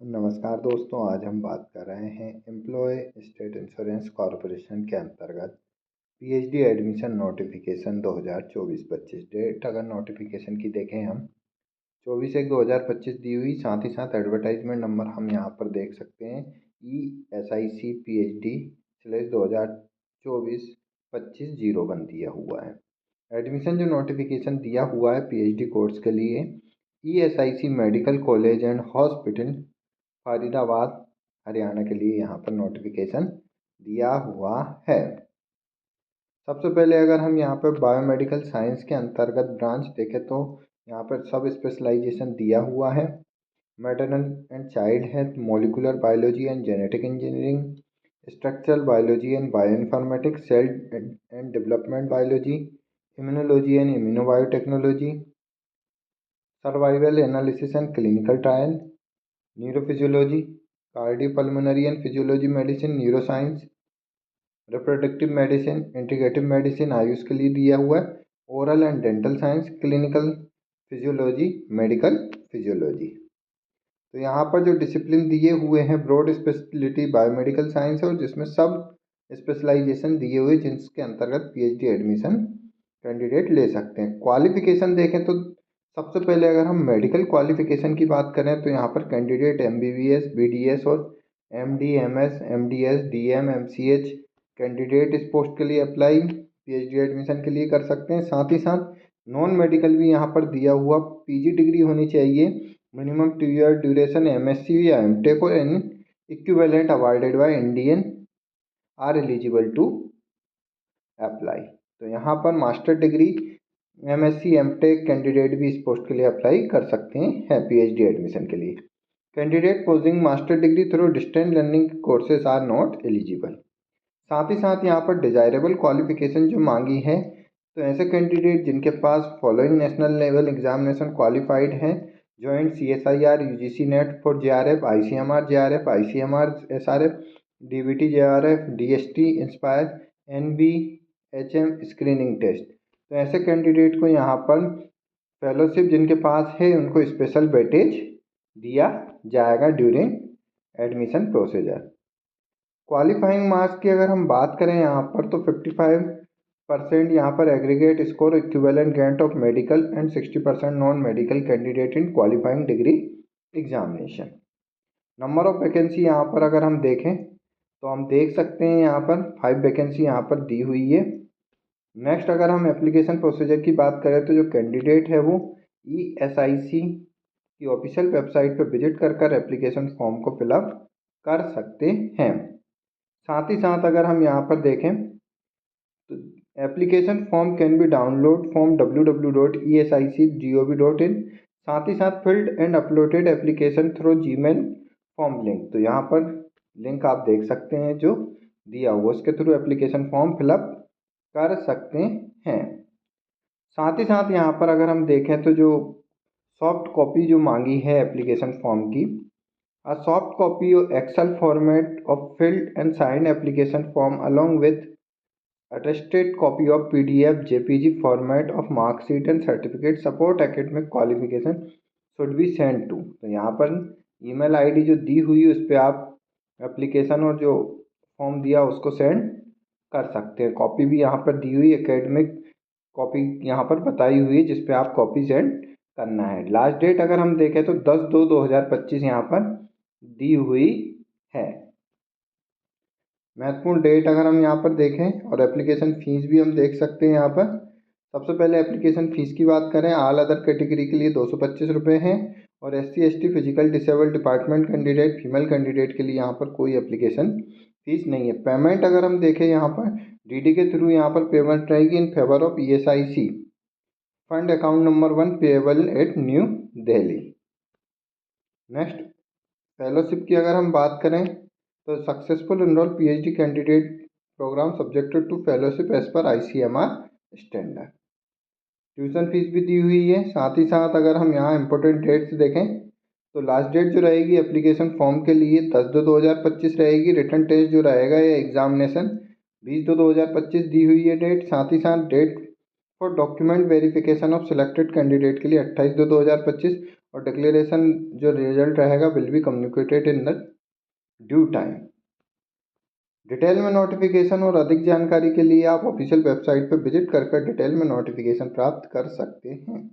नमस्कार दोस्तों, आज हम बात कर रहे हैं एम्प्लॉय स्टेट इंश्योरेंस कॉरपोरेशन के अंतर्गत पीएचडी एडमिशन नोटिफिकेशन 2024-25। डेट अगर नोटिफिकेशन की देखें हम 24/1/2025 दी हुई, साथ ही साथ एडवर्टाइजमेंट नंबर हम यहाँ पर देख सकते हैं ESIC PhD स्लैश 2024-25 दिया हुआ है। एडमिशन जो नोटिफिकेशन दिया हुआ है पीएचडी कोर्स के लिए ESIC medical college and hospital Faridabad Haryana के लिए यहाँ पर नोटिफिकेशन दिया हुआ है। सबसे पहले अगर हम यहाँ पर बायोमेडिकल साइंस के अंतर्गत ब्रांच देखें तो यहाँ पर सब स्पेशलाइजेशन दिया हुआ है। Maternal and child health, molecular biology and genetic engineering, structural biology and bioinformatics, cell and development biology, immunology and immunobiotechnology, survival analysis and clinical trial, neurophysiology, cardiopulmonary and physiology medicine, neuroscience, reproductive medicine, integrative medicine AYUSH के लिए दिया हुआ है, oral and dental science, clinical physiology, medical physiology. तो यहाँ पर जो discipline दिए हुए हैं ब्रॉड स्पेशलिटी बायोमेडिकल साइंस और जिसमें सब स्पेशलाइजेशन दिए हुए जिसके अंतर्गत पीएचडी एडमिशन कैंडिडेट ले सकते हैं। क्वालिफिकेशन देखें तो सबसे पहले अगर हम मेडिकल क्वालिफिकेशन की बात करें तो यहाँ पर कैंडिडेट MBBS, BDS और MD, MS, MDS, DM, MCH candidate इस पोस्ट के लिए अप्लाई पीएचडी एडमिशन के लिए कर सकते हैं। साथ ही साथ नॉन मेडिकल भी यहाँ पर दिया हुआ PG डिग्री होनी चाहिए, मिनिमम 2 ईयर ड्यूरेशन MSc या MTech और any equivalent awarded by Indian are eligible to apply. तो यहाँ पर master degree MSc MTech candidate भी इस पोस्ट के लिए अप्लाई कर सकते हैं पीएचडी एडमिशन के लिए। Candidate posing master degree through distance learning courses are not eligible. साथ ही साथ यहाँ पर डिजायरेबल क्वालिफिकेशन जो मांगी है तो ऐसे कैंडिडेट जिनके पास following national level examination qualified हैं, joint CSIR UGC NET for JRF, ICMR JRF, ICMR SRF, DBT JRF, DST INSPIRE, NBHM screening test. तो ऐसे कैंडिडेट को यहाँ पर फेलोशिप जिनके पास है उनको स्पेशल वेटेज दिया जाएगा during admission procedure. Qualifying marks की अगर हम बात करें यहाँ पर तो 55% यहाँ पर aggregate score equivalent grant of medical and 60% non medical candidate in qualifying degree examination. Number of vacancy यहाँ पर अगर हम देखें तो हम देख सकते हैं यहाँ पर 5 वैकेंसी यहाँ पर दी हुई है। नेक्स्ट अगर हम एप्लीकेशन प्रोसीजर की बात करें तो जो कैंडिडेट है वो ESIC की ऑफिशियल वेबसाइट पर विजिट कर एप्लीकेशन फॉर्म को फिलअप कर सकते हैं। साथ ही साथ अगर हम यहाँ पर देखें तो application form can be download from www.esic.gov.in। साथ ही साथ filled and uploaded application through Gmail form link. तो यहाँ पर लिंक आप देख सकते हैं जो दिया हुआ, उसके थ्रू एप्लीकेशन फॉर्म फिलअप कर सकते हैं। साथ ही साथ यहाँ पर अगर हम देखें तो जो सॉफ्ट कॉपी जो मांगी है एप्लीकेशन फॉर्म की, a soft copy of Excel format of filled and signed application form along with attested copy of PDF JPG format of mark sheet and certificate support academic qualification should be sent to। तो यहाँ पर email ID जो दी हुई है उस पर आप application और जो फॉर्म दिया उसको सेंड कर सकते हैं। कॉपी भी यहाँ पर दी हुई एकेडमिक कॉपी यहाँ पर बताई हुई है जिस पे आप कॉपी सेंड करना है। लास्ट डेट अगर हम देखें तो 10/2/2025 यहाँ पर दी हुई है। महत्वपूर्ण डेट अगर हम यहाँ पर देखें और एप्लीकेशन फ़ीस भी हम देख सकते हैं यहाँ पर। सबसे पहले एप्लीकेशन फ़ीस की बात करें, ऑल अदर कैटेगरी के लिए 225 रुपये हैं और SC ST physical disabled department candidate female candidate के लिए यहाँ पर कोई एप्लीकेशन फ़ीस नहीं है। पेमेंट अगर हम देखें यहाँ पर DD के थ्रू यहाँ पर पेमेंट रहेगी in favour of ESIC fund account number 1 payable at New Delhi. Next fellowship की अगर हम बात करें तो successful enrol PhD candidate programme subjected to fellowship as per ICMR standard. Tuition fee भी दी हुई है। साथ ही साथ अगर हम यहाँ इंपॉर्टेंट डेट्स देखें तो लास्ट डेट जो रहेगी एप्लीकेशन फॉर्म के लिए 10/2/2025 रहेगी। रिटर्न टेस्ट जो रहेगा या एग्जामिनेशन 20/2/2025 दी हुई है डेट। साथ ही साथ date for document verification of selected candidate के लिए 28/2/2025 और डिक्लेरेशन जो रिजल्ट रहेगा will be communicated in the due time. Detail में नोटिफिकेशन और अधिक जानकारी के लिए आप ऑफिशियल वेबसाइट पर विजिट कर डिटेल में नोटिफिकेशन प्राप्त कर सकते हैं।